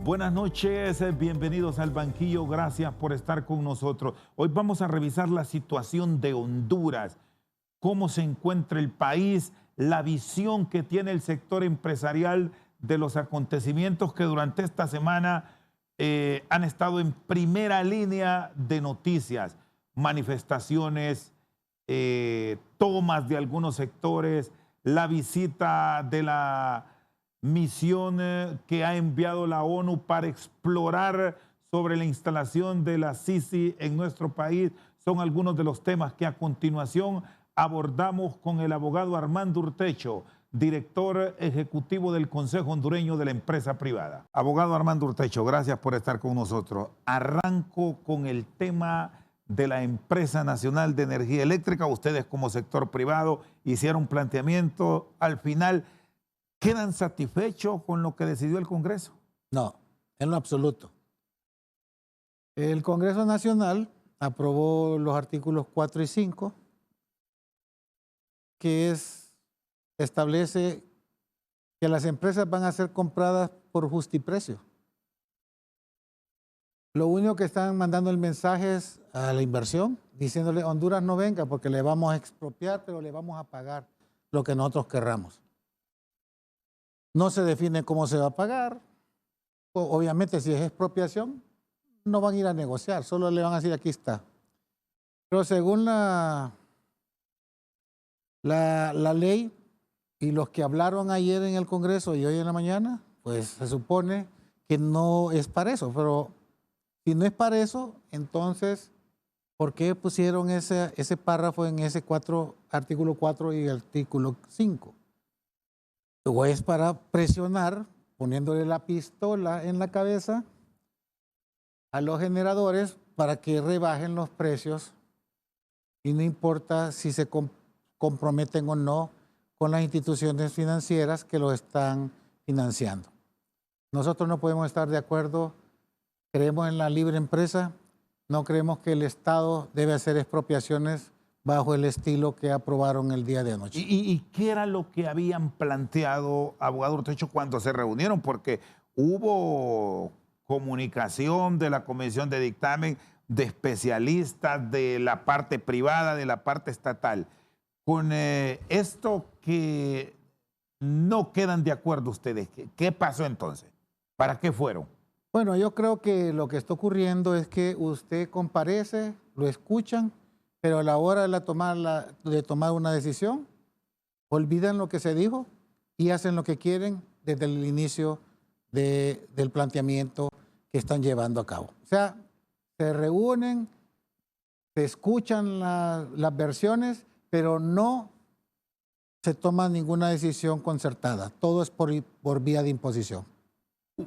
Buenas noches, bienvenidos al banquillo, gracias por estar con nosotros. Hoy vamos a revisar la situación de Honduras, cómo se encuentra el país, la visión que tiene el sector empresarial de los acontecimientos que durante esta semana han estado en primera línea de noticias, manifestaciones, tomas de algunos sectores, la visita de la misión que ha enviado la ONU para explorar sobre la instalación de la Sisi en nuestro país. Son algunos de los temas que a continuación abordamos con el abogado Armando Urtecho, director ejecutivo del Consejo Hondureño de la Empresa Privada. Abogado Armando Urtecho, gracias por estar con nosotros. Arranco con el tema de la Empresa Nacional de Energía Eléctrica. Ustedes como sector privado hicieron planteamiento. Al final, ¿quedan satisfechos con lo que decidió el Congreso? No, en lo absoluto. El Congreso Nacional aprobó los artículos 4 y 5, que establece que las empresas van a ser compradas por justiprecio. Lo único que están mandando el mensaje es a la inversión, diciéndole Honduras no venga porque le vamos a expropiar, pero le vamos a pagar lo que nosotros querramos. No se define cómo se va a pagar. Obviamente, si es expropiación, no van a ir a negociar, solo le van a decir aquí está. Pero según la ley y los que hablaron ayer en el Congreso y hoy en la mañana, pues se supone que no es para eso. Pero si no es para eso, entonces, ¿por qué pusieron ese párrafo en ese artículo 4 y artículo 5? O es para presionar, poniéndole la pistola en la cabeza a los generadores para que rebajen los precios y no importa si se comprometen o no con las instituciones financieras que lo están financiando. Nosotros no podemos estar de acuerdo, creemos en la libre empresa, no creemos que el Estado debe hacer expropiaciones bajo el estilo que aprobaron el día de anoche. ¿Y qué era lo que habían planteado, abogado Urtecho, cuando se reunieron? Porque hubo comunicación de la Comisión de Dictamen, de especialistas, de la parte privada, de la parte estatal. Con esto que no quedan de acuerdo ustedes, ¿qué pasó entonces? ¿Para qué fueron? Bueno, yo creo que lo que está ocurriendo es que usted comparece, lo escuchan, pero a la hora de tomar una decisión, olvidan lo que se dijo y hacen lo que quieren desde el inicio del planteamiento que están llevando a cabo. O sea, se reúnen, se escuchan las versiones, pero no se toma ninguna decisión concertada. Todo es por vía de imposición.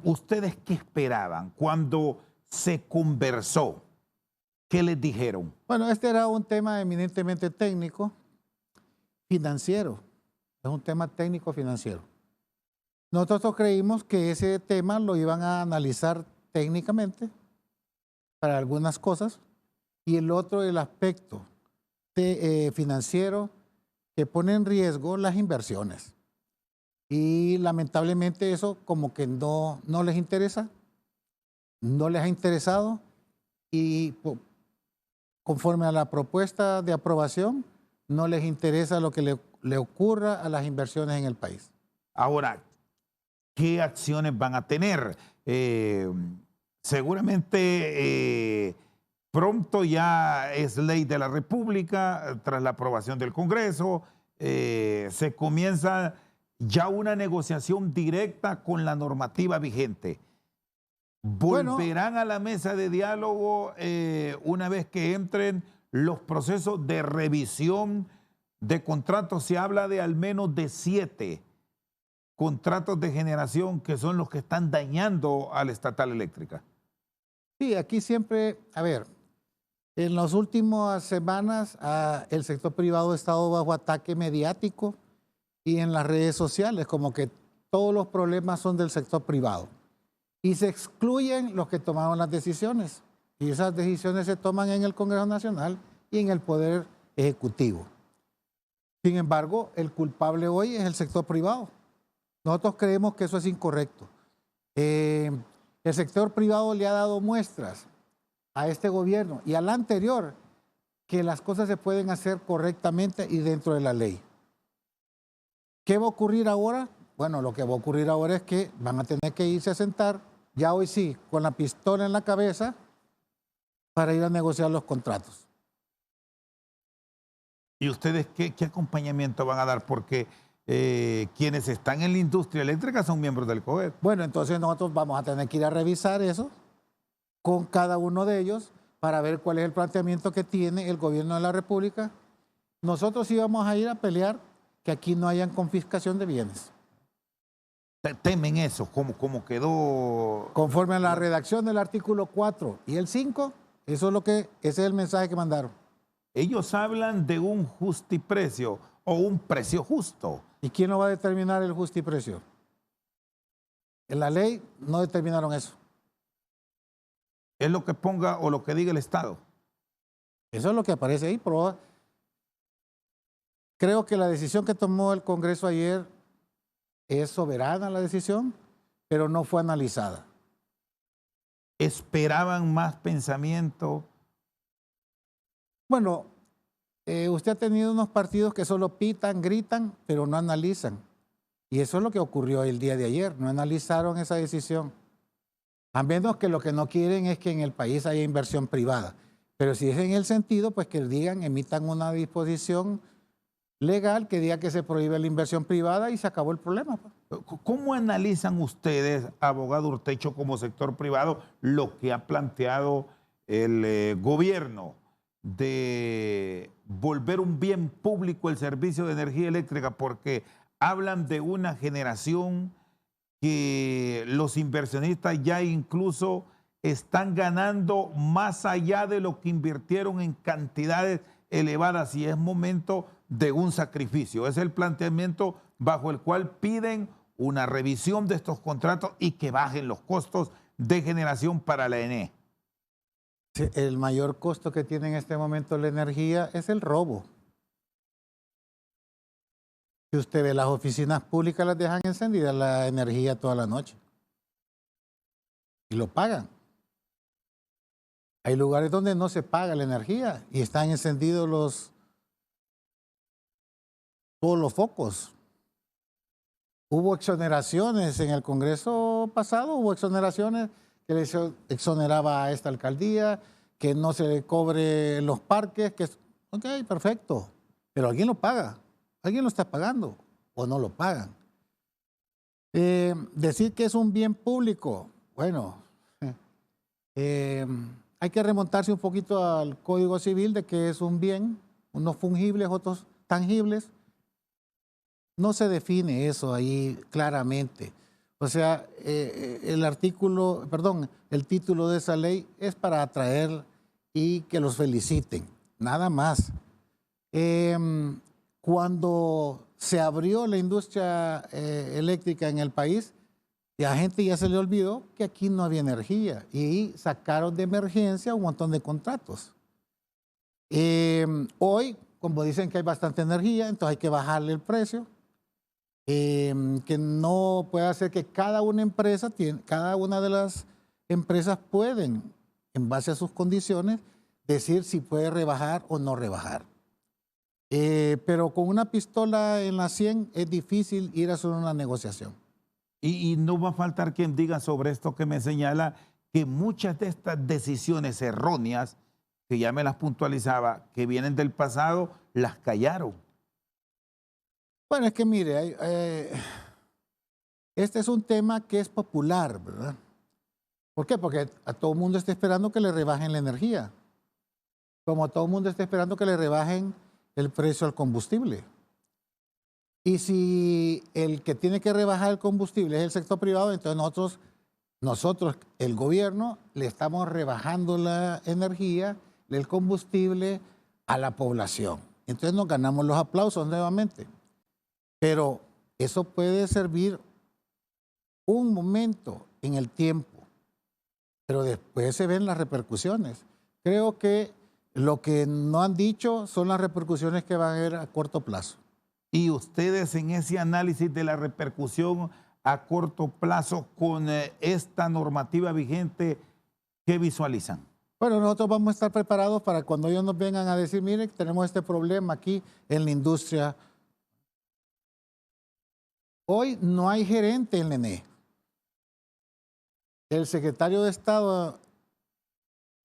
¿Ustedes qué esperaban cuando se conversó? ¿Qué les dijeron? Bueno, este era un tema eminentemente técnico, financiero. Es un tema técnico financiero. Nosotros creímos que ese tema lo iban a analizar técnicamente para algunas cosas y el otro, el aspecto financiero que pone en riesgo las inversiones. Y lamentablemente eso como que no les interesa, no les ha interesado y conforme a la propuesta de aprobación, no les interesa lo que le ocurra a las inversiones en el país. Ahora, ¿qué acciones van a tener? Seguramente pronto ya es ley de la República, tras la aprobación del Congreso, se comienza ya una negociación directa con la normativa vigente. ¿Volverán a la mesa de diálogo una vez que entren los procesos de revisión de contratos? Se habla de al menos de 7 contratos de generación que son los que están dañando a la estatal eléctrica. Sí, aquí siempre, a ver, en las últimas semanas el sector privado ha estado bajo ataque mediático y en las redes sociales, como que todos los problemas son del sector privado. Y se excluyen los que tomaron las decisiones. Y esas decisiones se toman en el Congreso Nacional y en el Poder Ejecutivo. Sin embargo, el culpable hoy es el sector privado. Nosotros creemos que eso es incorrecto. El sector privado le ha dado muestras a este gobierno y al anterior que las cosas se pueden hacer correctamente y dentro de la ley. ¿Qué va a ocurrir ahora? Bueno, lo que va a ocurrir ahora es que van a tener que irse a sentar, ya hoy sí, con la pistola en la cabeza, para ir a negociar los contratos. ¿Y ustedes qué acompañamiento van a dar? Porque quienes están en la industria eléctrica son miembros del COED. Bueno, entonces nosotros vamos a tener que ir a revisar eso con cada uno de ellos para ver cuál es el planteamiento que tiene el gobierno de la República. Nosotros íbamos a ir a pelear que aquí no hayan confiscación de bienes. ¿Temen eso? ¿Cómo quedó? Conforme a la redacción del artículo 4 y el 5, ese es el mensaje que mandaron. Ellos hablan de un justiprecio o un precio justo. ¿Y quién lo va a determinar el justiprecio? En la ley no determinaron eso. Es lo que ponga o lo que diga el Estado. Eso es lo que aparece ahí, pero creo que la decisión que tomó el Congreso ayer es soberana la decisión, pero no fue analizada. ¿Esperaban más pensamiento? Bueno, usted ha tenido unos partidos que solo pitan, gritan, pero no analizan. Y eso es lo que ocurrió el día de ayer. No analizaron esa decisión. A menos que lo que no quieren es que en el país haya inversión privada. Pero si es en el sentido, pues que digan, emitan una disposición legal que diga que se prohíbe la inversión privada y se acabó el problema. ¿Cómo analizan ustedes, abogado Urtecho, como sector privado, lo que ha planteado el gobierno de volver un bien público el servicio de energía eléctrica? Porque hablan de una generación que los inversionistas ya incluso están ganando más allá de lo que invirtieron en cantidades elevadas y es momento de un sacrificio. Es el planteamiento bajo el cual piden una revisión de estos contratos y que bajen los costos de generación para la ENE. El mayor costo que tiene en este momento la energía es el robo. Si usted ve las oficinas públicas, las dejan encendidas la energía toda la noche. Y lo pagan. Hay lugares donde no se paga la energía y están encendidos todos los focos. Hubo exoneraciones en el Congreso pasado, hubo exoneraciones que le exoneraba a esta alcaldía, que no se le cobre los parques, ok, perfecto, pero alguien lo paga, alguien lo está pagando o no lo pagan. Decir que es un bien público, bueno, hay que remontarse un poquito al Código Civil de que es un bien, unos fungibles, otros tangibles. No se define eso ahí claramente. O sea, el título de esa ley es para atraer y que los feliciten, nada más. Cuando se abrió la industria eléctrica en el país, la gente ya se le olvidó que aquí no había energía y sacaron de emergencia un montón de contratos. Hoy, como dicen que hay bastante energía, entonces hay que bajarle el precio. Que no puede hacer que cada una de las empresas pueden, en base a sus condiciones, decir si puede rebajar o no rebajar. Pero con una pistola en la 100 es difícil ir a hacer una negociación. Y no va a faltar quien diga sobre esto que me señala que muchas de estas decisiones erróneas, que ya me las puntualizaba, que vienen del pasado, las callaron. Bueno, es que mire, este es un tema que es popular, ¿verdad? ¿Por qué? Porque a todo el mundo está esperando que le rebajen la energía. Como todo el mundo está esperando que le rebajen el precio al combustible. Y si el que tiene que rebajar el combustible es el sector privado, entonces nosotros, el gobierno, le estamos rebajando la energía, el combustible a la población. Entonces nos ganamos los aplausos nuevamente. Pero eso puede servir un momento en el tiempo, pero después se ven las repercusiones. Creo que lo que no han dicho son las repercusiones que van a haber a corto plazo. Y ustedes en ese análisis de la repercusión a corto plazo con esta normativa vigente? ¿Qué visualizan? Bueno, nosotros vamos a estar preparados para cuando ellos nos vengan a decir, miren, tenemos este problema aquí en la industria. Hoy no hay gerente en la ENE. El secretario de Estado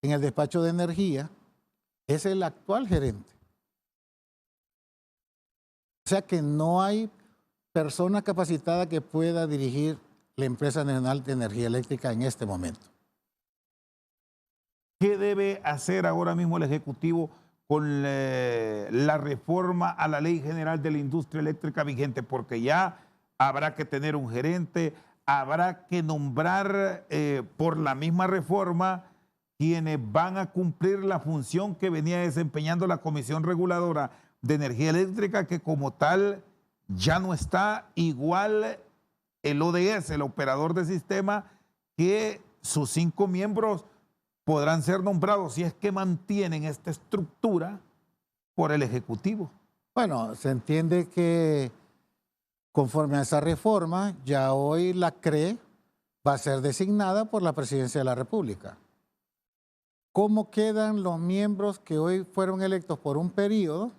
en el despacho de energía es el actual gerente. O sea que no hay persona capacitada que pueda dirigir la empresa nacional de energía eléctrica en este momento. ¿Qué debe hacer ahora mismo el Ejecutivo con la reforma a la Ley General de la Industria Eléctrica vigente? Porque ya habrá que tener un gerente, habrá que nombrar por la misma reforma quienes van a cumplir la función que venía desempeñando la Comisión Reguladora de Energía Eléctrica, que como tal ya no está, igual el ODS, el operador de sistema, que sus 5 miembros podrán ser nombrados, si es que mantienen esta estructura, por el Ejecutivo. Bueno, se entiende que conforme a esa reforma, ya hoy la CRE va a ser designada por la Presidencia de la República. ¿Cómo quedan los miembros que hoy fueron electos por un periodo?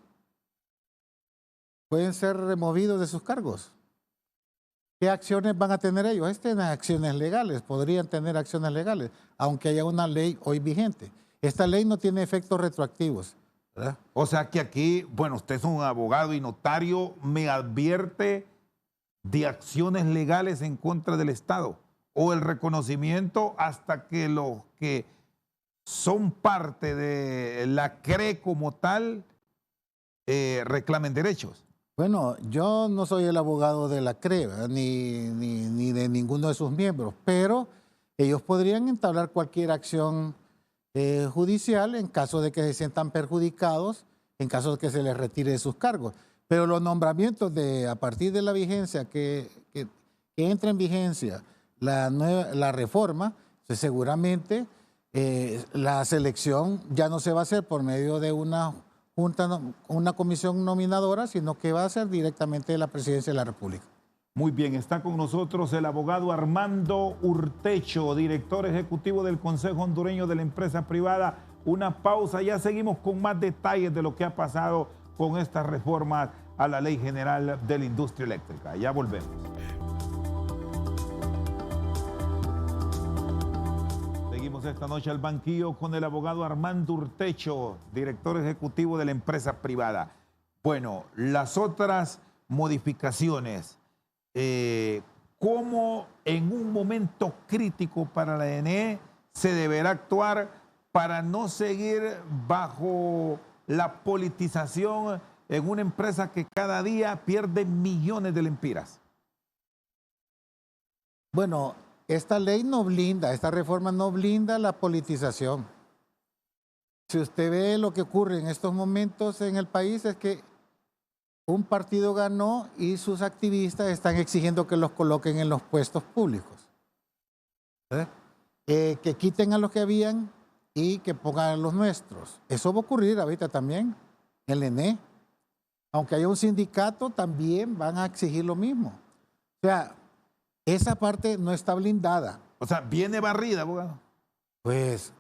Pueden ser removidos de sus cargos. ¿Qué acciones van a tener ellos? Tienen acciones legales, podrían tener acciones legales, aunque haya una ley hoy vigente. Esta ley no tiene efectos retroactivos, ¿verdad? O sea que aquí, bueno, usted es un abogado y notario, me advierte de acciones legales en contra del Estado o el reconocimiento hasta que los que son parte de la CRE como tal reclamen derechos. Bueno, yo no soy el abogado de la CRE, ¿verdad? Ni de ninguno de sus miembros, pero ellos podrían entablar cualquier acción judicial en caso de que se sientan perjudicados, en caso de que se les retire de sus cargos. Pero los nombramientos a partir de la vigencia, que entra en vigencia la reforma, pues seguramente la selección ya no se va a hacer por medio de una comisión nominadora, sino que va a ser directamente de la Presidencia de la República. Muy bien, está con nosotros el abogado Armando Urtecho, director ejecutivo del Consejo Hondureño de la Empresa Privada. Una pausa, ya seguimos con más detalles de lo que ha pasado con estas reformas a la Ley General de la Industria Eléctrica. Ya volvemos. Seguimos esta noche al banquillo con el abogado Armando Urtecho, director ejecutivo de la Empresa Privada. Bueno, las otras modificaciones, ¿cómo en un momento crítico para la ENE se deberá actuar para no seguir bajo la politización en una empresa que cada día pierde millones de lempiras? Bueno, esta ley no blinda, esta reforma no blinda la politización. Si usted ve lo que ocurre en estos momentos en el país, es que un partido ganó y sus activistas están exigiendo que los coloquen en los puestos públicos. Que quiten a los que habían y que pongan a los nuestros. Eso va a ocurrir ahorita también en el ENE. Aunque haya un sindicato, también van a exigir lo mismo. O sea, esa parte no está blindada. O sea, ¿viene barrida, abogado? Pues...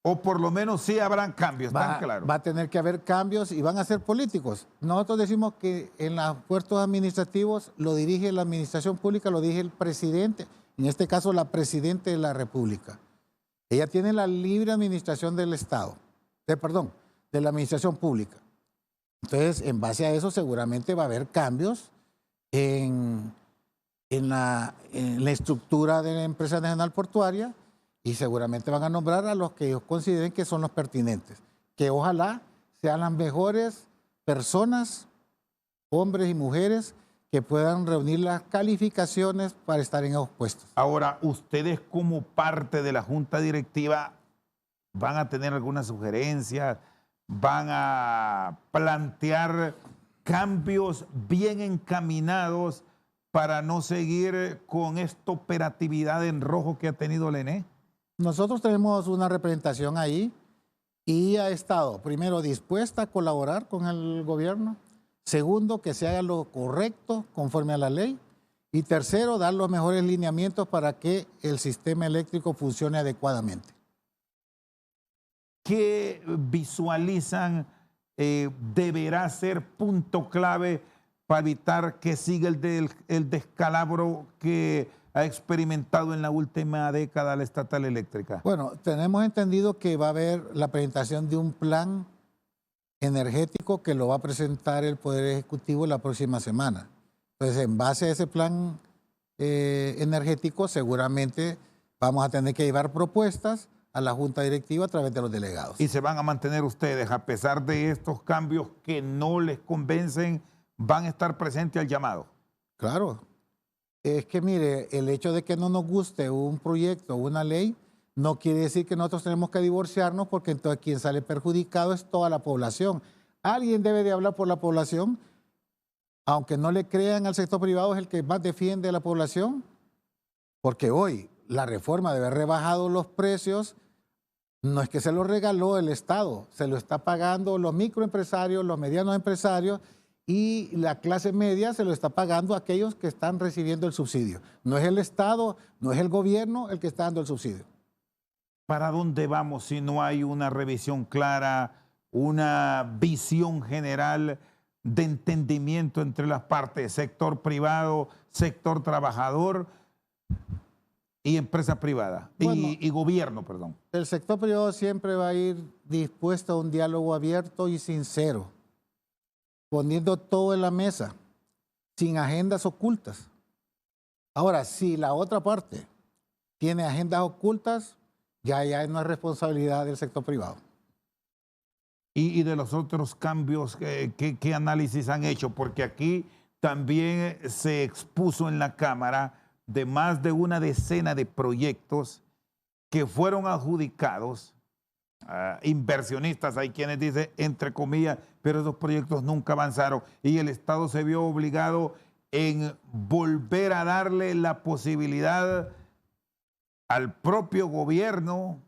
O por lo menos sí habrán cambios, tan claro. Va a tener que haber cambios y van a ser políticos. Nosotros decimos que en los puestos administrativos lo dirige la administración pública, lo dirige el presidente, en este caso la presidenta de la República. Ella tiene la libre administración del Estado, de la administración pública. Entonces, en base a eso seguramente va a haber cambios en la estructura de la empresa nacional portuaria, y seguramente van a nombrar a los que ellos consideren que son los pertinentes, que ojalá sean las mejores personas, hombres y mujeres, que puedan reunir las calificaciones para estar en esos puestos. Ahora, ustedes como parte de la Junta Directiva van a tener algunas sugerencias, van a plantear cambios bien encaminados para no seguir con esta operatividad en rojo que ha tenido el ENE. Nosotros tenemos una representación ahí y ha estado, primero, dispuesta a colaborar con el gobierno, segundo, que se haga lo correcto conforme a la ley, Y tercero, dar los mejores lineamientos para que el sistema eléctrico funcione adecuadamente. ¿Qué visualizan deberá ser punto clave para evitar que siga el descalabro que ha experimentado en la última década la estatal eléctrica? Bueno, tenemos entendido que va a haber la presentación de un plan energético que lo va a presentar el Poder Ejecutivo la próxima semana. Entonces, en base a ese plan energético, seguramente vamos a tener que llevar propuestas a la Junta Directiva a través de los delegados. Y se van a mantener ustedes, a pesar de estos cambios que no les convencen, van a estar presentes al llamado. Claro. Es que mire, el hecho de que no nos guste un proyecto o una ley no quiere decir que nosotros tenemos que divorciarnos, porque entonces quien sale perjudicado es toda la población. Alguien debe de hablar por la población, aunque no le crean al sector privado, es el que más defiende a la población, porque hoy la reforma de haber rebajado los precios no es que se lo regaló el Estado, se lo está pagando los microempresarios, los medianos empresarios, y la clase media se lo está pagando a aquellos que están recibiendo el subsidio. No es el Estado, no es el gobierno el que está dando el subsidio. ¿Para dónde vamos si no hay una revisión clara, una visión general de entendimiento entre las partes, sector privado, sector trabajador y empresa privada, Bueno, y gobierno, perdón? El sector privado siempre va a ir dispuesto a un diálogo abierto y sincero, poniendo todo en la mesa, sin agendas ocultas. Ahora, si la otra parte tiene agendas ocultas, ya no es responsabilidad del sector privado. Y de los otros cambios, ¿qué análisis han hecho? Porque aquí también se expuso en la Cámara de más de una decena de proyectos que fueron adjudicados a inversionistas, hay quienes dicen entre comillas, pero esos proyectos nunca avanzaron y el Estado se vio obligado en volver a darle la posibilidad al propio gobierno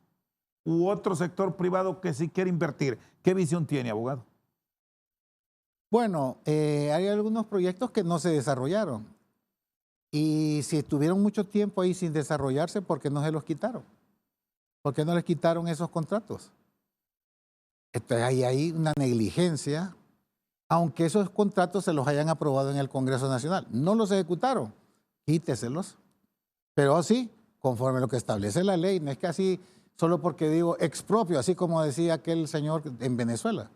u otro sector privado que sí quiere invertir. ¿Qué visión tiene, abogado? Bueno, hay algunos proyectos que no se desarrollaron. Y si estuvieron mucho tiempo ahí sin desarrollarse, ¿por qué no se los quitaron? ¿Por qué no les quitaron esos contratos? Entonces ahí hay una negligencia, aunque esos contratos se los hayan aprobado en el Congreso Nacional. No los ejecutaron, quíteselos. Pero sí, conforme a lo que establece la ley, no es que así, solo porque digo expropio, así como decía aquel señor en Venezuela.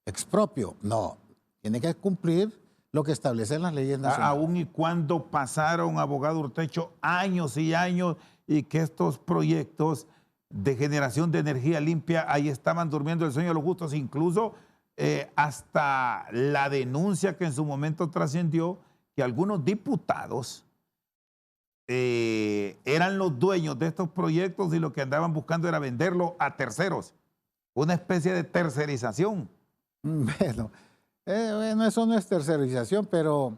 Expropio, no, tiene que cumplir lo que establecen las leyes nacionales. Aún y cuando pasaron, abogado Urtecho, años y años, y que estos proyectos de generación de energía limpia ahí estaban durmiendo el sueño de los justos, incluso hasta la denuncia que en su momento trascendió que algunos diputados eran los dueños de estos proyectos y lo que andaban buscando era venderlo a terceros, una especie de tercerización. Bueno, eso no es tercerización, pero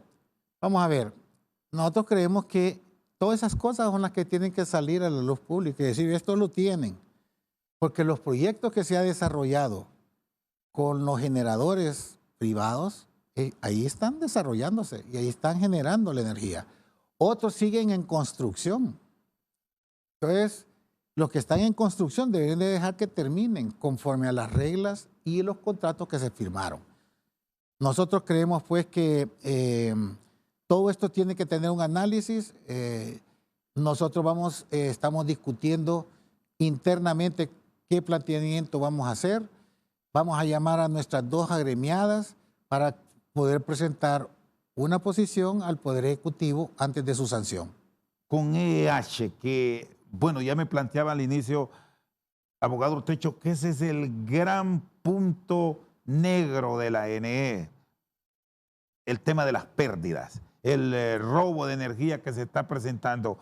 vamos a ver, nosotros creemos que todas esas cosas son las que tienen que salir a la luz pública y decir, esto lo tienen, porque los proyectos que se ha desarrollado con los generadores privados, ahí están desarrollándose y ahí están generando la energía. Otros siguen en construcción. Entonces, los que están en construcción deben de dejar que terminen conforme a las reglas y los contratos que se firmaron. Nosotros creemos pues que todo esto tiene que tener un análisis. Nosotros estamos discutiendo internamente qué planteamiento vamos a hacer. Vamos a llamar a nuestras dos agremiadas para poder presentar una posición al Poder Ejecutivo antes de su sanción. Con EH, que, bueno, ya me planteaba al inicio, abogado Urtecho, que ese es el gran punto negro de la NE, el tema de las pérdidas, el robo de energía que se está presentando.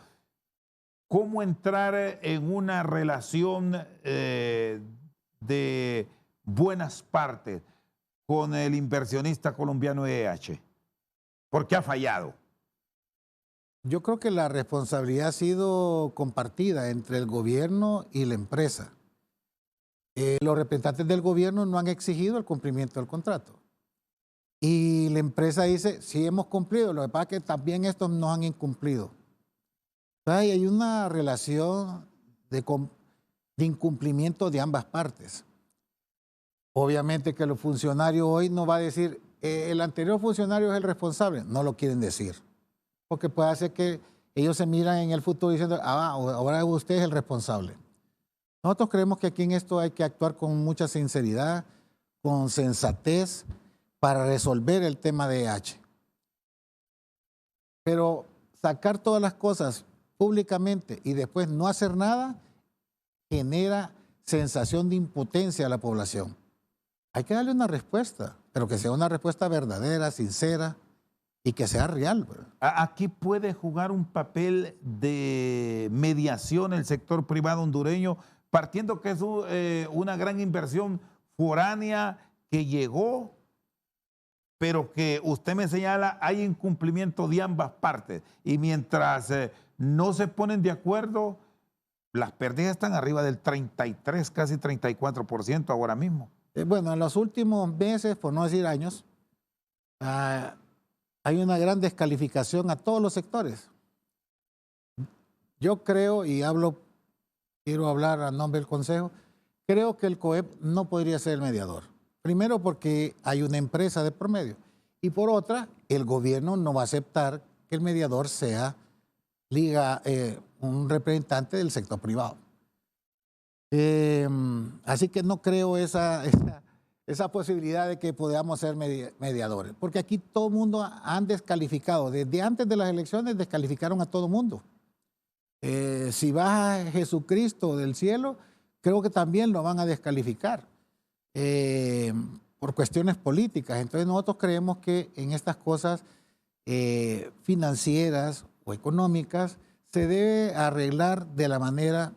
¿Cómo entrar en una relación de buenas partes con el inversionista colombiano EH? ¿Por qué ha fallado? Yo creo que la responsabilidad ha sido compartida entre el gobierno y la empresa. Los representantes del gobierno no han exigido el cumplimiento del contrato. Y la empresa dice, sí hemos cumplido, lo que pasa es que también estos nos han incumplido. Entonces, hay una relación de incumplimiento de ambas partes. Obviamente que los funcionarios hoy no va a decir, el anterior funcionario es el responsable, no lo quieren decir. Porque puede hacer que ellos se miran en el futuro diciendo, ahora usted es el responsable. Nosotros creemos que aquí en esto hay que actuar con mucha sinceridad, con sensatez, para resolver el tema de EH. Pero sacar todas las cosas públicamente y después no hacer nada genera sensación de impotencia a la población. Hay que darle una respuesta, pero que sea una respuesta verdadera, sincera y que sea real, ¿verdad? Aquí puede jugar un papel de mediación el sector privado hondureño, partiendo que es una gran inversión foránea que llegó, pero que usted me señala hay incumplimiento de ambas partes. Y mientras no se ponen de acuerdo, las pérdidas están arriba del 33, casi 34% ahora mismo. Bueno, en los últimos meses, por no decir años, hay una gran descalificación a todos los sectores. Yo creo, y quiero hablar a nombre del Consejo, creo que el COEP no podría ser el mediador. Primero porque hay una empresa de promedio y por otra, el gobierno no va a aceptar que el mediador sea un representante del sector privado. Así que no creo esa posibilidad de que podamos ser mediadores, porque aquí todo el mundo han descalificado. Desde antes de las elecciones descalificaron a todo el mundo. Si baja Jesucristo del cielo, creo que también lo van a descalificar por cuestiones políticas. Entonces nosotros creemos que en estas cosas financieras o económicas se debe arreglar de la manera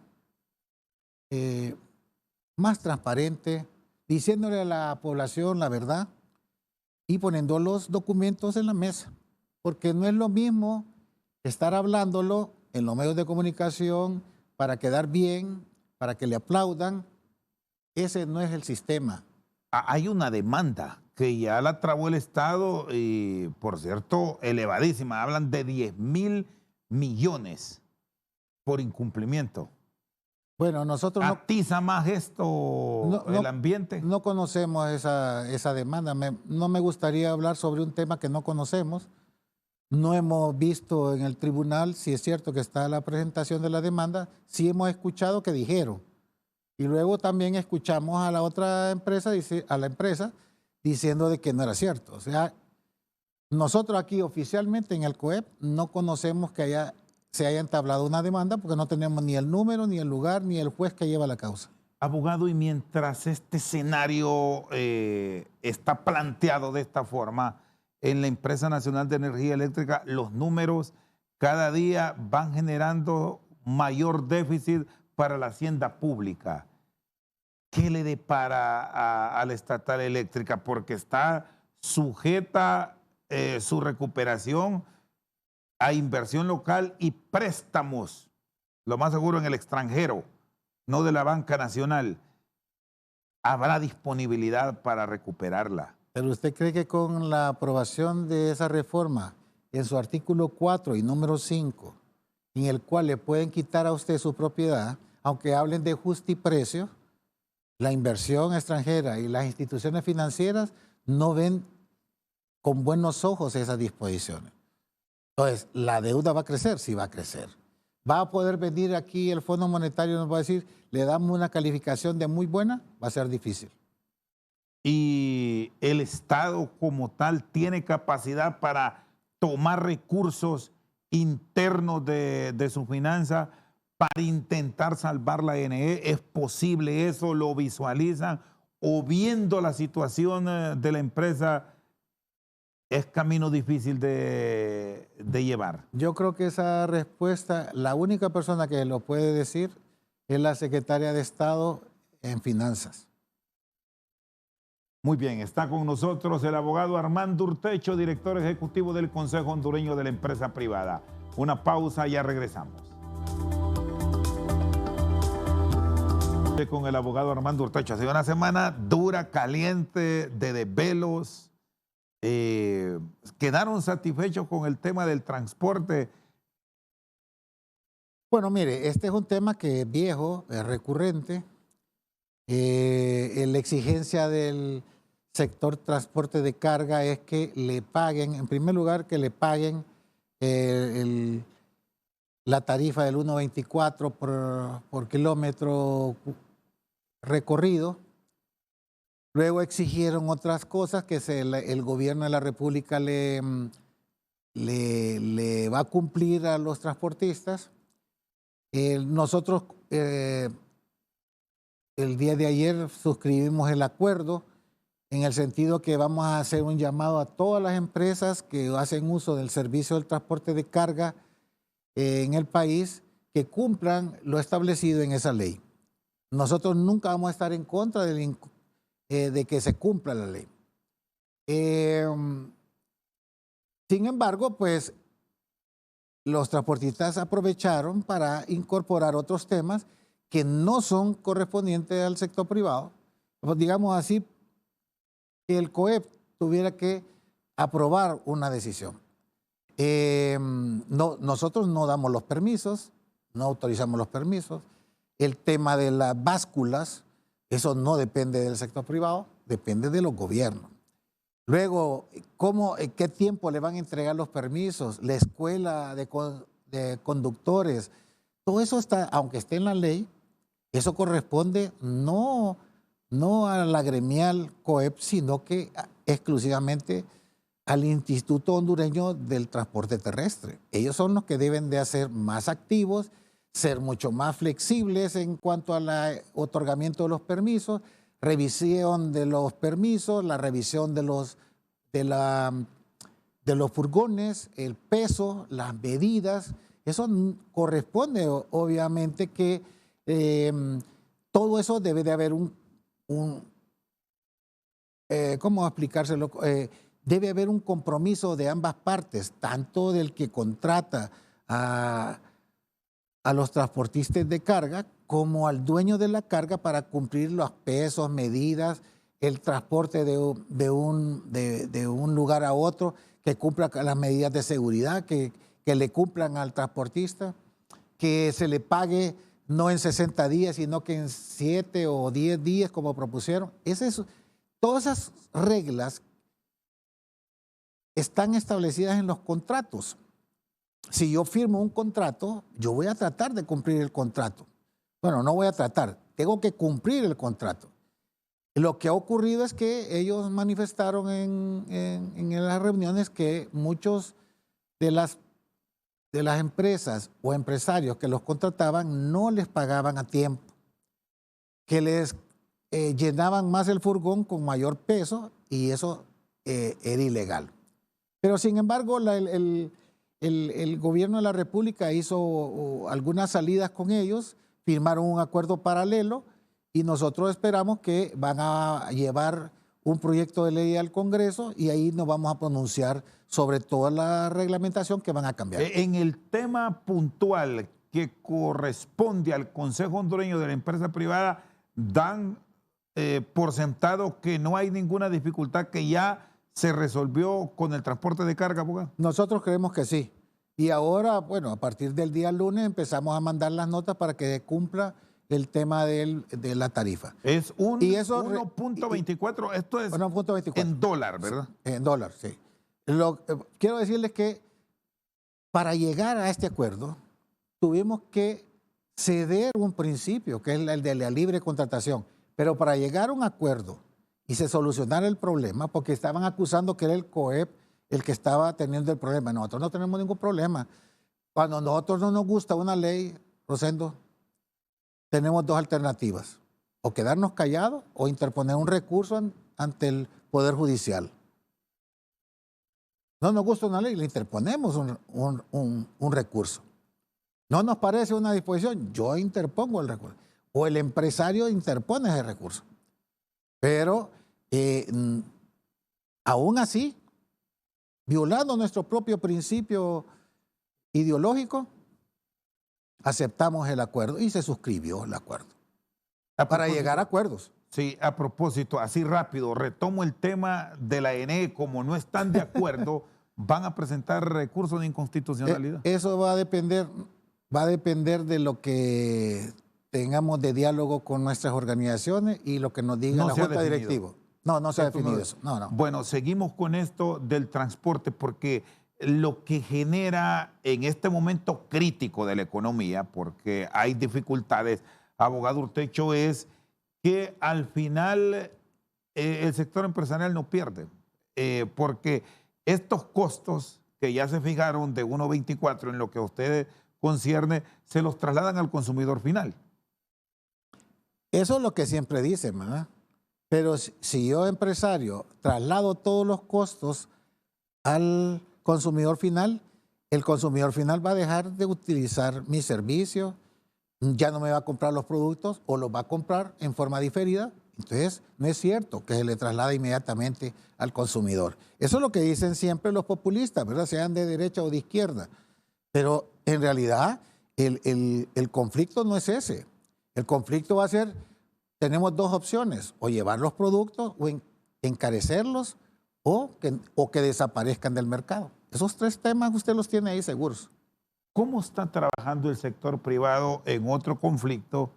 más transparente, diciéndole a la población la verdad y poniendo los documentos en la mesa. Porque no es lo mismo estar hablándolo en los medios de comunicación para quedar bien, para que le aplaudan. Ese no es el sistema. Hay una demanda que ya la trabó el Estado y, por cierto, elevadísima. Hablan de 10.000 millones por incumplimiento. Bueno, nosotros no... ¿Atiza más esto el ambiente? No conocemos esa demanda. No me gustaría hablar sobre un tema que no conocemos. No hemos visto en el tribunal si es cierto que está la presentación de la demanda. Sí hemos escuchado que dijeron. Y luego también escuchamos a la otra empresa, a la empresa, diciendo de que no era cierto. O sea, nosotros aquí oficialmente en el COEP no conocemos que se haya entablado una demanda porque no tenemos ni el número, ni el lugar, ni el juez que lleva la causa. Abogado, y mientras este escenario está planteado de esta forma, en la Empresa Nacional de Energía Eléctrica, los números cada día van generando mayor déficit para la hacienda pública. ¿Qué le depara a la estatal eléctrica? Porque está sujeta su recuperación a inversión local y préstamos, lo más seguro en el extranjero, no de la banca nacional. ¿Habrá disponibilidad para recuperarla? ¿Pero usted cree que con la aprobación de esa reforma, en su artículo 4 y número 5, en el cual le pueden quitar a usted su propiedad, aunque hablen de justiprecio, la inversión extranjera y las instituciones financieras no ven con buenos ojos esas disposiciones? Entonces, ¿la deuda va a crecer? Sí va a crecer. ¿Va a poder venir aquí el Fondo Monetario y nos va a decir, le damos una calificación de muy buena? Va a ser difícil. ¿Y el Estado como tal tiene capacidad para tomar recursos internos de su finanza para intentar salvar la NE? ¿Es posible eso? ¿Lo visualizan? ¿O viendo la situación de la empresa, es camino difícil de llevar? Yo creo que esa respuesta, la única persona que lo puede decir es la secretaria de Estado en Finanzas. Muy bien, está con nosotros el abogado Armando Urtecho, director ejecutivo del Consejo Hondureño de la Empresa Privada. Una pausa, ya regresamos. Con el abogado Armando Urtecho. Ha sido una semana dura, caliente, de desvelos, ¿Quedaron satisfechos con el tema del transporte? Bueno, mire, este es un tema que es viejo, es recurrente. La exigencia del sector transporte de carga es que le paguen, en primer lugar, que le paguen la tarifa del 1.24 por kilómetro recorrido. Luego exigieron otras cosas que el gobierno de la República le va a cumplir a los transportistas. Nosotros el día de ayer suscribimos el acuerdo en el sentido que vamos a hacer un llamado a todas las empresas que hacen uso del servicio del transporte de carga en el país que cumplan lo establecido en esa ley. Nosotros nunca vamos a estar en contra de que se cumpla la ley. Sin embargo, pues los transportistas aprovecharon para incorporar otros temas que no son correspondientes al sector privado. Pues, digamos así, que el COEP tuviera que aprobar una decisión. Nosotros no damos los permisos, no autorizamos los permisos. El tema de las básculas, eso no depende del sector privado, depende de los gobiernos. Luego, ¿qué tiempo le van a entregar los permisos? La escuela de conductores, todo eso está, aunque esté en la ley, eso corresponde no a la gremial COEP, sino que exclusivamente al Instituto Hondureño del Transporte Terrestre. Ellos son los que deben de ser más activos, ser mucho más flexibles en cuanto al otorgamiento de los permisos, revisión de los permisos, la revisión de los furgones, el peso, las medidas. Eso corresponde, obviamente, que todo eso debe de haber ¿cómo explicárselo? Debe haber un compromiso de ambas partes, tanto del que contrata a los transportistas de carga como al dueño de la carga para cumplir los pesos, medidas, el transporte de un lugar a otro, que cumpla las medidas de seguridad, que le cumplan al transportista, que se le pague no en 60 días, sino que en 7 o 10 días, como propusieron. Todas esas reglas están establecidas en los contratos. Si yo firmo un contrato, yo voy a tratar de cumplir el contrato. Bueno, no voy a tratar, tengo que cumplir el contrato. Lo que ha ocurrido es que ellos manifestaron en las reuniones que muchos de las empresas o empresarios que los contrataban no les pagaban a tiempo, que les llenaban más el furgón con mayor peso y eso era ilegal. Pero sin embargo, el gobierno de la República hizo algunas salidas con ellos, firmaron un acuerdo paralelo y nosotros esperamos que van a llevar un proyecto de ley al Congreso y ahí nos vamos a pronunciar sobre toda la reglamentación que van a cambiar. En el tema puntual que corresponde al Consejo Hondureño de la Empresa Privada, dan por sentado que no hay ninguna dificultad, que ya se resolvió con el transporte de carga, abogado. Nosotros creemos que sí. Y ahora, bueno, a partir del día lunes empezamos a mandar las notas para que cumpla el tema de la tarifa. Es 1.24, esto es 1.24 en dólar, ¿verdad? En dólar, sí. Quiero decirles que para llegar a este acuerdo tuvimos que ceder un principio, que es el de la libre contratación. Pero para llegar a un acuerdo y se solucionara el problema, porque estaban acusando que era el COEP el que estaba teniendo el problema. Nosotros no tenemos ningún problema. Cuando a nosotros no nos gusta una ley, Rosendo, tenemos dos alternativas: o quedarnos callados o interponer un recurso ante el Poder Judicial. No nos gusta una ley, le interponemos un recurso. No nos parece una disposición, yo interpongo el recurso. O el empresario interpone ese recurso. Pero aún así, violando nuestro propio principio ideológico, aceptamos el acuerdo y se suscribió el acuerdo. para llegar a acuerdos. Sí, a propósito, así rápido, retomo el tema de la ENE, como no están de acuerdo, van a presentar recursos de inconstitucionalidad. Eso va a depender de lo que tengamos de diálogo con nuestras organizaciones y lo que nos diga la Junta Directiva. No se ha definido eso. No. Bueno, seguimos con esto del transporte porque lo que genera en este momento crítico de la economía, porque hay dificultades, abogado Urtecho, es que al final el sector empresarial no pierde, porque estos costos que ya se fijaron de 1.24 en lo que a ustedes concierne, se los trasladan al consumidor final. Eso es lo que siempre dicen, ¿verdad? Pero si yo, empresario, traslado todos los costos al consumidor final, el consumidor final va a dejar de utilizar mi servicio, ya no me va a comprar los productos o los va a comprar en forma diferida. Entonces, no es cierto que se le traslade inmediatamente al consumidor. Eso es lo que dicen siempre los populistas, ¿verdad? Sean de derecha o de izquierda. Pero en realidad el conflicto no es ese. El conflicto va a ser, tenemos dos opciones, o llevar los productos o encarecerlos o que desaparezcan del mercado. Esos tres temas usted los tiene ahí seguros. ¿Cómo está trabajando el sector privado en otro conflicto?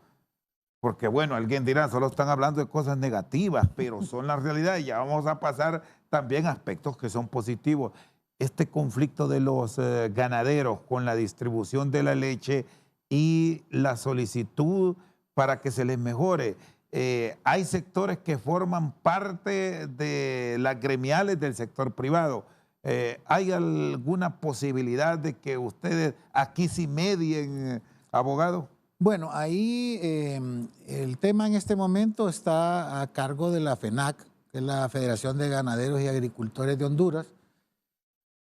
Porque bueno, alguien dirá, solo están hablando de cosas negativas, pero son la realidad y ya vamos a pasar también a aspectos que son positivos. Este conflicto de los ganaderos con la distribución de la leche y la solicitud para que se les mejore. Hay sectores que forman parte de las gremiales del sector privado. ¿Hay alguna posibilidad de que ustedes aquí sí medien, abogado? Bueno, ahí el tema en este momento está a cargo de la FENAC, que es la Federación de Ganaderos y Agricultores de Honduras.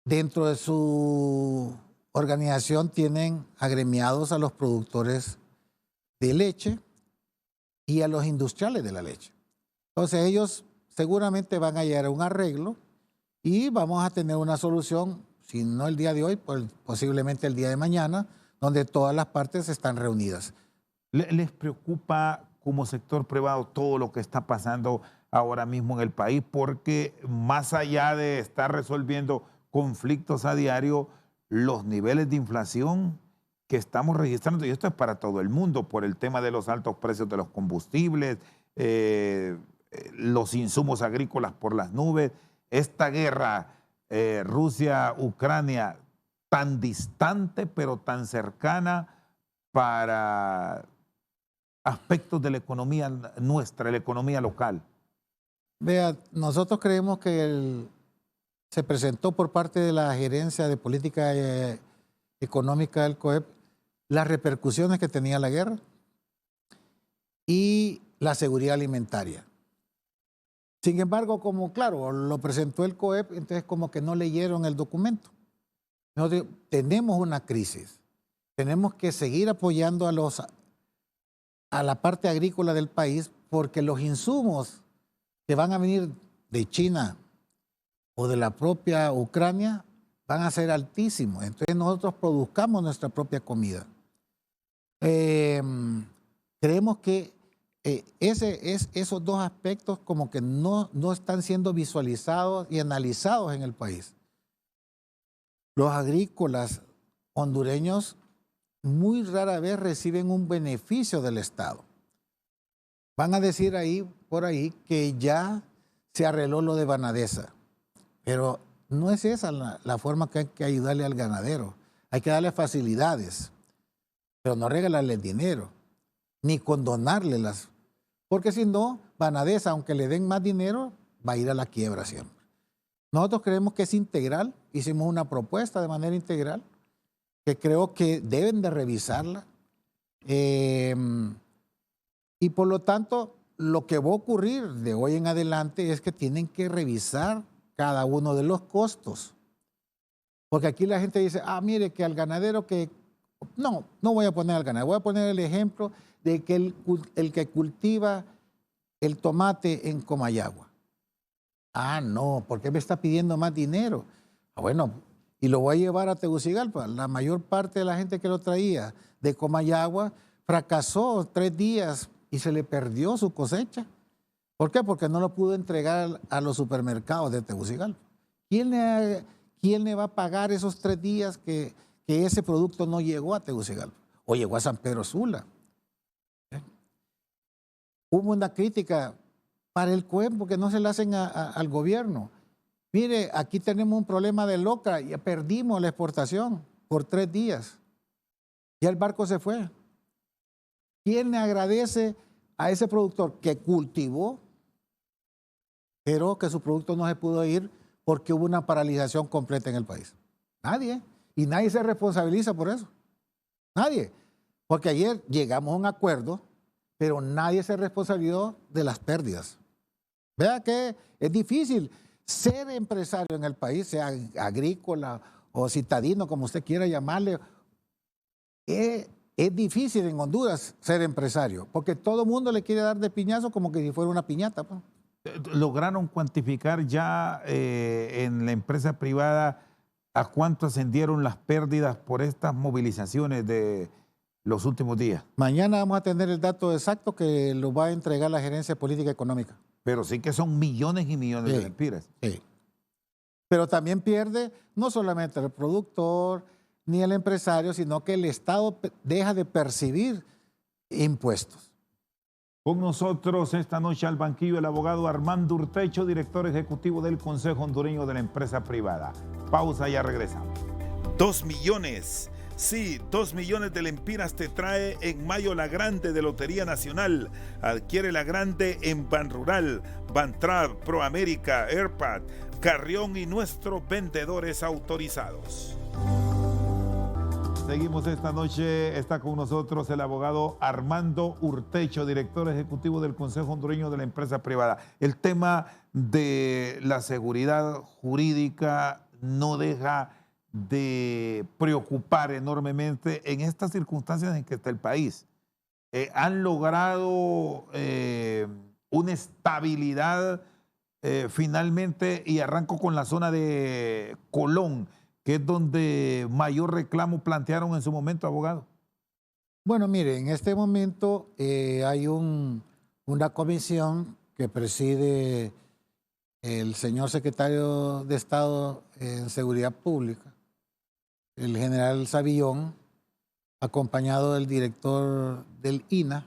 Dentro de su organización tienen agremiados a los productores de leche y a los industriales de la leche. Entonces ellos seguramente van a llegar a un arreglo y vamos a tener una solución, si no el día de hoy, pues posiblemente el día de mañana, donde todas las partes están reunidas. ¿Les preocupa como sector privado todo lo que está pasando ahora mismo en el país? Porque más allá de estar resolviendo conflictos a diario, los niveles de inflación que estamos registrando, y esto es para todo el mundo, por el tema de los altos precios de los combustibles, los insumos agrícolas por las nubes, esta guerra Rusia-Ucrania tan distante pero tan cercana para aspectos de la economía nuestra, la economía local. Vea, nosotros creemos que se presentó por parte de la Gerencia de Política Económica del COEP las repercusiones que tenía la guerra y la seguridad alimentaria. Sin embargo, como claro, lo presentó el COEP, entonces como que no leyeron el documento. Nosotros tenemos una crisis, tenemos que seguir apoyando a la parte agrícola del país porque los insumos que van a venir de China o de la propia Ucrania van a ser altísimos. Entonces nosotros produzcamos nuestra propia comida. Creemos que esos dos aspectos como que no están siendo visualizados y analizados en el país. Los agrícolas hondureños muy rara vez reciben un beneficio del Estado. Van a decir por ahí que ya se arregló lo de Banadesa, pero no es esa la forma que hay que ayudarle al ganadero. Hay que darle facilidades, pero no regalarle dinero, ni condonárselas, porque si no, Banadesa, aunque le den más dinero, va a ir a la quiebra siempre. Nosotros creemos que es integral, hicimos una propuesta de manera integral, que creo que deben de revisarla. Y por lo tanto, lo que va a ocurrir de hoy en adelante es que tienen que revisar cada uno de los costos. Porque aquí la gente dice, mire que al ganadero que... No voy a poner al ganadero, voy a poner el ejemplo de que el que cultiva el tomate en Comayagua. No, ¿por qué me está pidiendo más dinero? Bueno, y lo voy a llevar a Tegucigalpa. La mayor parte de la gente que lo traía de Comayagua fracasó 3 días y se le perdió su cosecha. ¿Por qué? Porque no lo pudo entregar a los supermercados de Tegucigalpa. ¿Quién le va a pagar esos 3 días que ese producto no llegó a Tegucigalpa o llegó a San Pedro Sula? Hubo una crítica para el COEP porque no se le hacen al gobierno. Mire, aquí tenemos un problema de loca, ya perdimos la exportación por 3 días. Ya el barco se fue. ¿Quién le agradece a ese productor que cultivó, pero que su producto no se pudo ir porque hubo una paralización completa en el país? Nadie. Y nadie se responsabiliza por eso. Nadie. Porque ayer llegamos a un acuerdo, pero nadie se responsabilizó de las pérdidas. Vea que es difícil ser empresario en el país, sea agrícola o citadino, como usted quiera llamarle. Es difícil en Honduras ser empresario, porque todo el mundo le quiere dar de piñazo como que si fuera una piñata, pues. ¿Lograron cuantificar ya en la empresa privada a cuánto ascendieron las pérdidas por estas movilizaciones de los últimos días? Mañana vamos a tener el dato exacto que lo va a entregar la Gerencia Política Económica. Pero sí que son millones y millones de lempiras. Sí. Pero también pierde no solamente el productor ni el empresario, sino que el Estado deja de percibir impuestos. Con nosotros esta noche al banquillo el abogado Armando Urtecho, director ejecutivo del Consejo Hondureño de la Empresa Privada. Pausa, ya regresamos. 2 millones. Sí, 2 millones de lempiras te trae en mayo la Grande de Lotería Nacional. Adquiere la Grande en Banrural, Bantrap, Proamérica, Airpad, Carrión y nuestros vendedores autorizados. Seguimos esta noche, está con nosotros el abogado Armando Urtecho, director ejecutivo del Consejo Hondureño de la Empresa Privada. El tema de la seguridad jurídica no deja de preocupar enormemente en estas circunstancias en que está el país. Han logrado una estabilidad finalmente, y arranco con la zona de Colón, que es donde mayor reclamo plantearon en su momento, abogado. Bueno, mire, en este momento hay una comisión que preside el señor secretario de Estado en Seguridad Pública, el general Savillón, acompañado del director del INAH.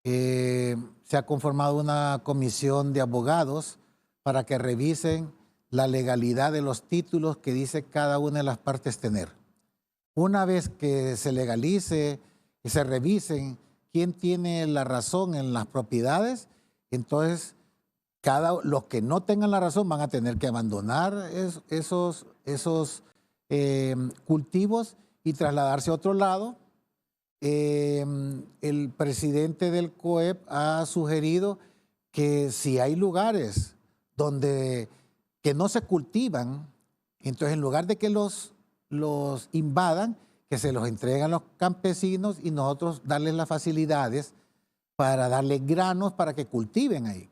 Se ha conformado una comisión de abogados para que revisen la legalidad de los títulos que dice cada una de las partes tener. Una vez que se legalice y se revisen quién tiene la razón en las propiedades, entonces los que no tengan la razón van a tener que abandonar esos cultivos y trasladarse a otro lado. El presidente del COEP ha sugerido que si hay lugares que no se cultivan, entonces en lugar de que los invadan, que se los entreguen a los campesinos y nosotros darles las facilidades para darles granos para que cultiven ahí.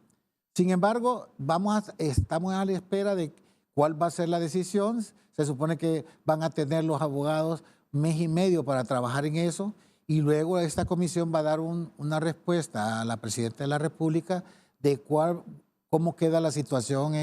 Sin embargo, estamos a la espera de cuál va a ser la decisión. Se supone que van a tener los abogados 1 mes y medio para trabajar en eso, y luego esta comisión va a dar una respuesta a la presidenta de la República de cómo queda la situación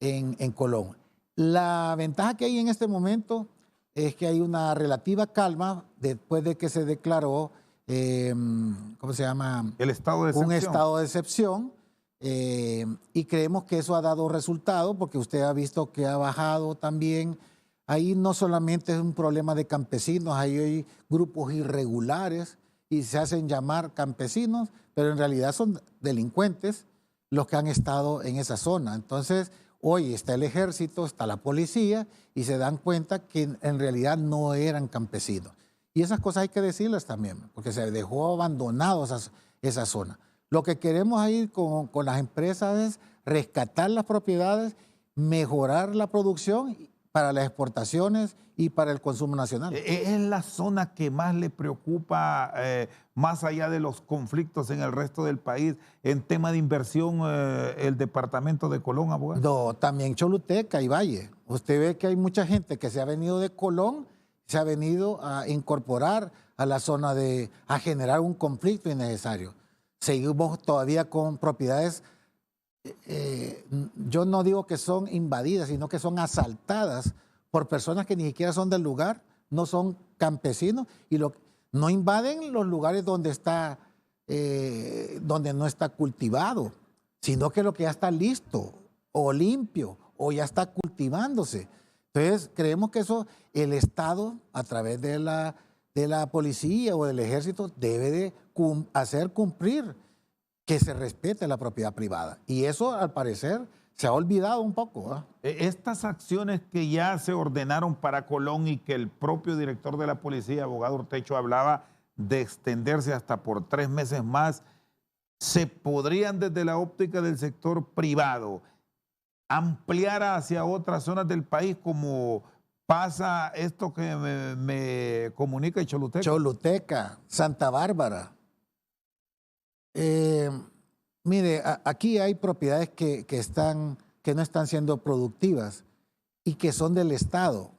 en Colón. La ventaja que hay en este momento es que hay una relativa calma después de que se declaró, ¿cómo se llama? El estado de excepción. Un estado de excepción. Y creemos que eso ha dado resultado porque usted ha visto que ha bajado también. Ahí no solamente es un problema de campesinos, ahí hay grupos irregulares y se hacen llamar campesinos, pero en realidad son delincuentes los que han estado en esa zona. Entonces, hoy está el ejército, está la policía y se dan cuenta que en realidad no eran campesinos. Y esas cosas hay que decirlas también, porque se dejó abandonado esa zona. Lo que queremos ahí con las empresas es rescatar las propiedades, mejorar la producción para las exportaciones y para el consumo nacional. ¿Es la zona que más le preocupa, más allá de los conflictos en el resto del país, en tema de inversión, el departamento de Colón, abogado? No, también Choluteca y Valle. Usted ve que hay mucha gente que se ha venido de Colón, se ha venido a incorporar a la zona a generar un conflicto innecesario. seguimos todavía con propiedades, yo no digo que son invadidas, sino que son asaltadas por personas que ni siquiera son del lugar, no son campesinos, y no invaden los lugares donde no está cultivado, sino que lo que ya está listo o limpio o ya está cultivándose. Entonces, creemos que eso el Estado, a través de la policía o del ejército, debe de hacer cumplir que se respete la propiedad privada. Y eso, al parecer, se ha olvidado un poco, ¿eh? Estas acciones que ya se ordenaron para Colón y que el propio director de la policía, abogado Ortecho, hablaba de extenderse hasta por 3 meses más, ¿se podrían desde la óptica del sector privado ampliar hacia otras zonas del país como pasa esto que me comunica Choluteca? Choluteca, Santa Bárbara. Mire, aquí hay propiedades que no están siendo productivas y que son del Estado.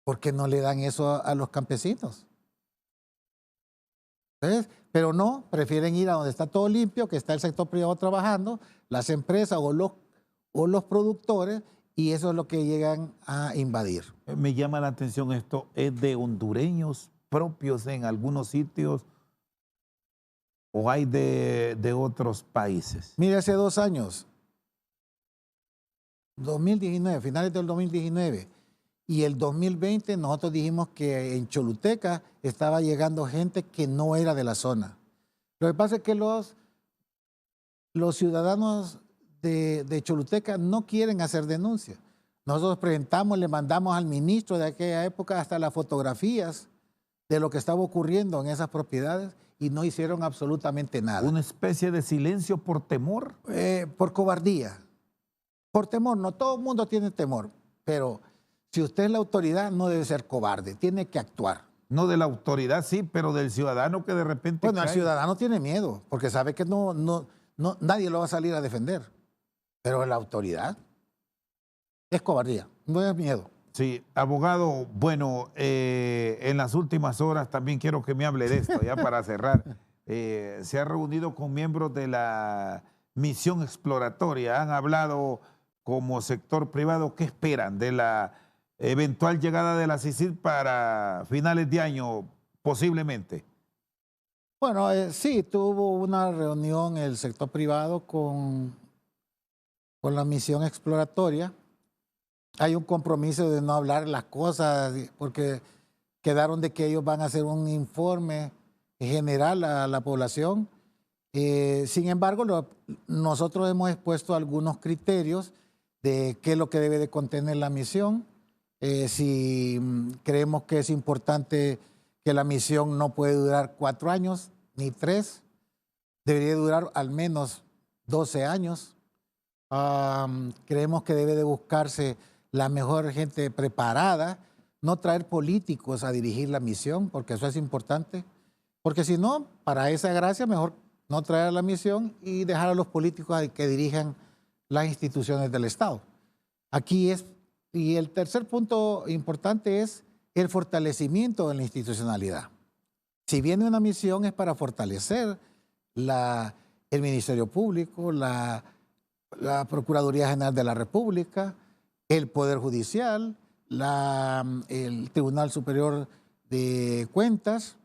¿Por qué no le dan eso a los campesinos? ¿Ves? Pero no, prefieren ir a donde está todo limpio, que está el sector privado trabajando, las empresas o los productores, y eso es lo que llegan a invadir. Me llama la atención esto, ¿es de hondureños propios en algunos sitios o hay de otros países? Mire, hace 2 años, 2019, finales del 2019 y el 2020, nosotros dijimos que en Choluteca estaba llegando gente que no era de la zona. Lo que pasa es que los ciudadanos de Choluteca no quieren hacer denuncia. Nosotros presentamos, le mandamos al ministro de aquella época hasta las fotografías de lo que estaba ocurriendo en esas propiedades y no hicieron absolutamente nada. ¿Una especie de silencio por temor? Por cobardía. Por temor, no todo el mundo tiene temor, pero si usted es la autoridad no debe ser cobarde, tiene que actuar. No de la autoridad, sí, pero del ciudadano que de repente Bueno, cae. el ciudadano tiene miedo porque sabe que nadie lo va a salir a defender. Pero la autoridad es cobardía, no es miedo. Sí, abogado, bueno, en las últimas horas también quiero que me hable de esto, ya para cerrar. Se ha reunido con miembros de la misión exploratoria, han hablado como sector privado, ¿qué esperan de la eventual llegada de la CICIG para finales de año, posiblemente? Bueno, sí, tuvo una reunión el sector privado con la misión exploratoria. Hay un compromiso de no hablar las cosas porque quedaron de que ellos van a hacer un informe general a la población. Sin embargo, nosotros hemos expuesto algunos criterios de qué es lo que debe de contener la misión. Si creemos que es importante que la misión no puede durar 4 años ni 3, debería durar al menos 12 años. Creemos que debe de buscarse la mejor gente preparada, no traer políticos a dirigir la misión, porque eso es importante. Porque si no, para esa gracia, mejor no traer la misión y dejar a los políticos a que dirijan las instituciones del Estado. Y el tercer punto importante es el fortalecimiento de la institucionalidad. Si viene una misión es para fortalecer el Ministerio Público, la Procuraduría General de la República, el Poder Judicial, el Tribunal Superior de Cuentas,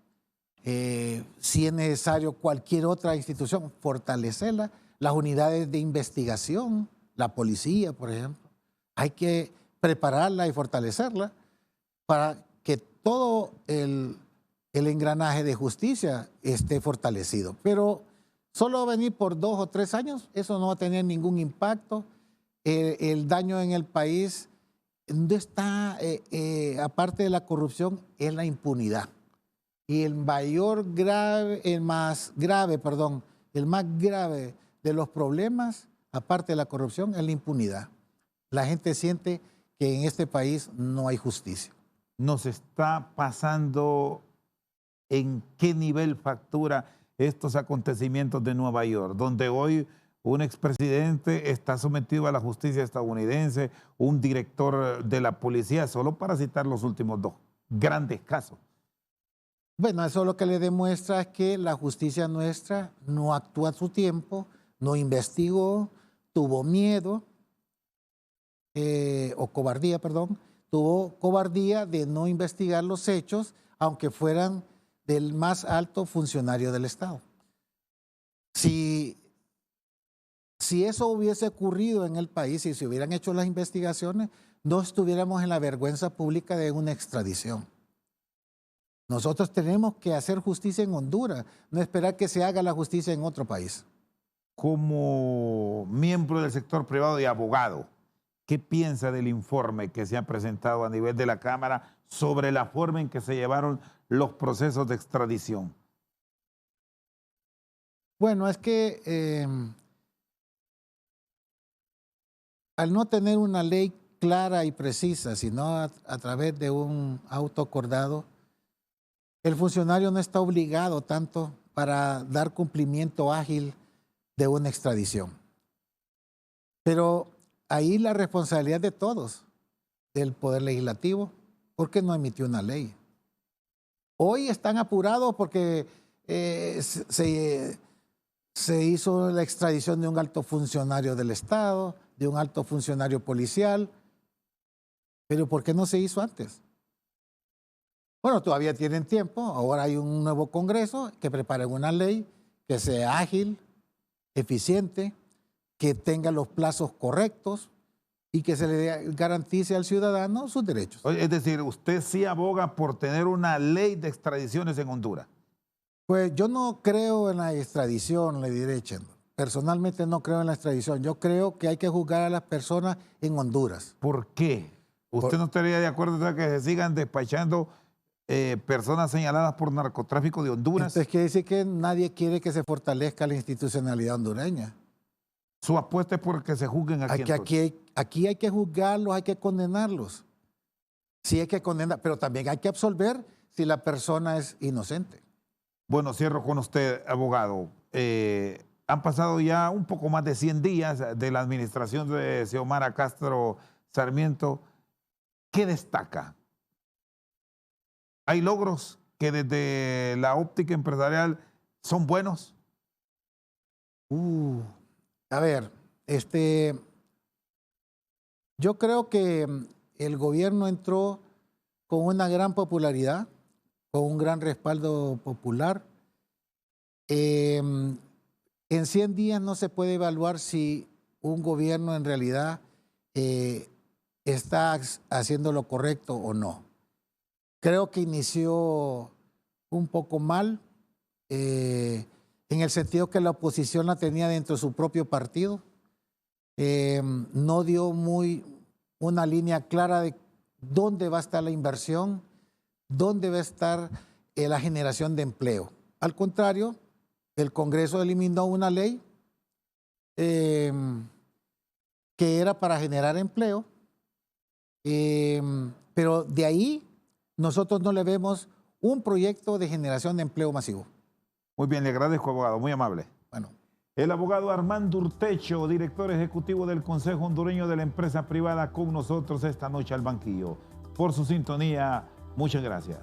si es necesario cualquier otra institución, fortalecerla, las unidades de investigación, la policía, por ejemplo. Hay que prepararla y fortalecerla para que todo el engranaje de justicia esté fortalecido. Pero solo venir por 2 o 3 años, eso no va a tener ningún impacto. El daño en el país no está, aparte de la corrupción, es la impunidad. Y el más grave de los problemas, aparte de la corrupción, es la impunidad. La gente siente que en este país no hay justicia. ¿Nos está pasando en qué nivel factura estos acontecimientos de Nueva York, donde hoy un expresidente está sometido a la justicia estadounidense, un director de la policía, solo para citar los últimos 2 grandes casos? Bueno, eso lo que le demuestra es que la justicia nuestra no actúa a su tiempo, no investigó, tuvo miedo, o cobardía, perdón, tuvo cobardía de no investigar los hechos, aunque fueran del más alto funcionario del Estado. Si eso hubiese ocurrido en el país y se hubieran hecho las investigaciones, no estuviéramos en la vergüenza pública de una extradición. Nosotros tenemos que hacer justicia en Honduras, no esperar que se haga la justicia en otro país. Como miembro del sector privado y abogado, ¿qué piensa del informe que se ha presentado a nivel de la Cámara sobre la forma en que se llevaron los procesos de extradición? Bueno, es que al no tener una ley clara y precisa, sino a través de un auto acordado, el funcionario no está obligado tanto para dar cumplimiento ágil de una extradición. Pero ahí la responsabilidad de todos, del Poder Legislativo, porque no emitió una ley. Hoy están apurados porque se hizo la extradición de un alto funcionario del Estado, de un alto funcionario policial, pero ¿por qué no se hizo antes? Bueno, todavía tienen tiempo, ahora hay un nuevo Congreso que prepare una ley que sea ágil, eficiente, que tenga los plazos correctos y que se le garantice al ciudadano sus derechos. Es decir, usted sí aboga por tener una ley de extradiciones en Honduras. Pues yo no creo en la extradición, le diré, Chendo. Personalmente no creo en la extradición. Yo creo que hay que juzgar a las personas en Honduras. ¿Por qué? ¿Usted no estaría de acuerdo en que se sigan despachando personas señaladas por narcotráfico de Honduras? Entonces quiere decir que nadie quiere que se fortalezca la institucionalidad hondureña. Su apuesta es por que se juzguen aquí. Aquí hay que juzgarlos, hay que condenarlos. Sí hay que condenar, pero también hay que absolver si la persona es inocente. Bueno, cierro con usted, abogado. Han pasado ya un poco más de 100 días de la administración de Xiomara Castro Sarmiento. ¿Qué destaca? ¿Hay logros que desde la óptica empresarial son buenos? A ver, yo creo que el gobierno entró con una gran popularidad, con un gran respaldo popular. En 100 días no se puede evaluar si un gobierno en realidad está haciendo lo correcto o no. Creo que inició un poco mal, en el sentido que la oposición la tenía dentro de su propio partido. No dio una línea clara de dónde va a estar la inversión, dónde va a estar la generación de empleo. Al contrario, el Congreso eliminó una ley que era para generar empleo, pero de ahí nosotros no le vemos un proyecto de generación de empleo masivo. Muy bien, le agradezco, abogado, muy amable. Bueno. El abogado Armando Urtecho, director ejecutivo del Consejo Hondureño de la Empresa Privada, con nosotros esta noche al banquillo. Por su sintonía, muchas gracias.